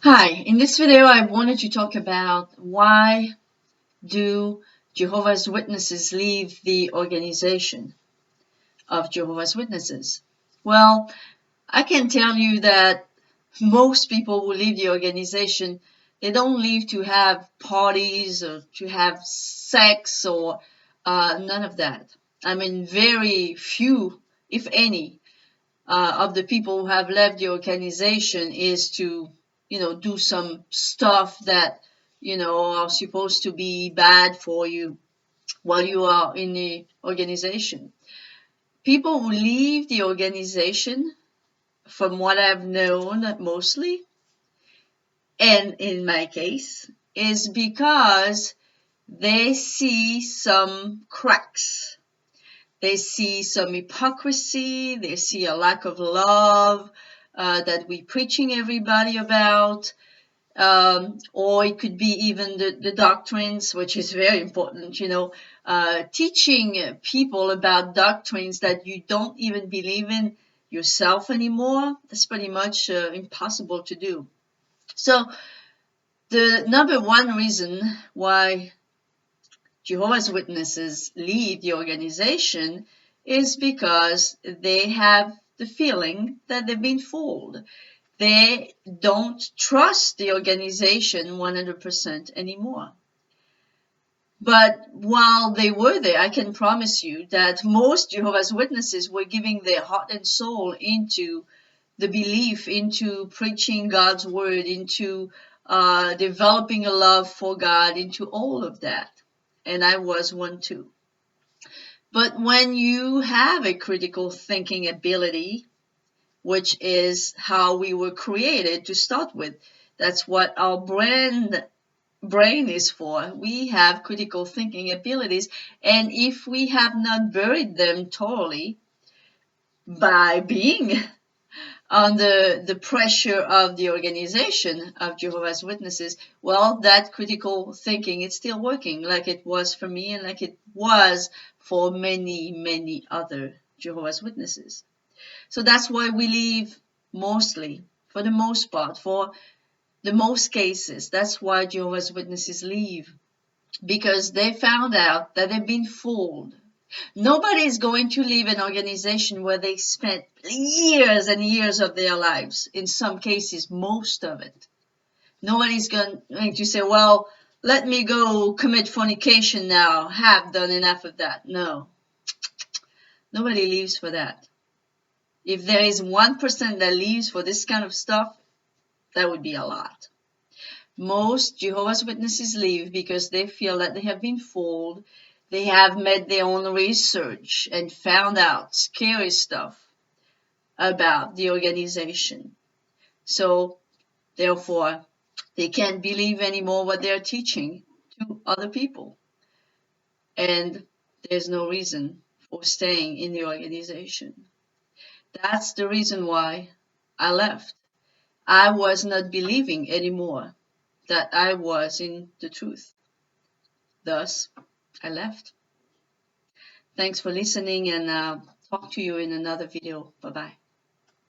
Hi, in this video I wanted to talk about why do Jehovah's Witnesses leave the organization of Jehovah's Witnesses. Well, I can tell you that most people who leave the organization, they don't leave to have parties or to have sex or none of that. I mean, very few, if any, of the people who have left the organization is to, do some stuff that, are supposed to be bad for you while you are in the organization. People who leave the organization, from what I've known mostly, and in my case, is because they see some cracks. They see some hypocrisy. They see a lack of love that we're preaching everybody about. Or it could be even the doctrines, which is very important, teaching people about doctrines that you don't even believe in yourself anymore. That's pretty much impossible to do. So the number one reason why Jehovah's Witnesses leave the organization is because they have the feeling that they've been fooled. They don't trust the organization 100% anymore. But while they were there, I can promise you that most Jehovah's Witnesses were giving their heart and soul into the belief, into preaching God's word, into developing a love for God, into all of that. And I was one too. But when you have a critical thinking ability, which is how we were created to start with, that's what our brain is for. We have critical thinking abilities, and if we have not buried them totally by being under the pressure of the organization of Jehovah's Witnesses, well, that critical thinking is still working, like it was for me and like it was for many, many other Jehovah's Witnesses. So that's why we leave mostly, for the most part, for the most cases. That's why Jehovah's Witnesses leave, because they found out that they've been fooled. Nobody is going to leave an organization where they spent years and years of their lives, in some cases, most of it. Nobody's going to say, well, let me go commit fornication now, have done enough of that. No. Nobody leaves for that. If there is 1% that leaves for this kind of stuff, that would be a lot. Most Jehovah's Witnesses leave because they feel that they have been fooled. They have made their own research and found out scary stuff about the organization. So, therefore, they can't believe anymore what they're teaching to other people. And there's no reason for staying in the organization. That's the reason why I left. I was not believing anymore that I was in the truth. Thus, I left. Thanks for listening, and talk to you in another video. Bye-bye.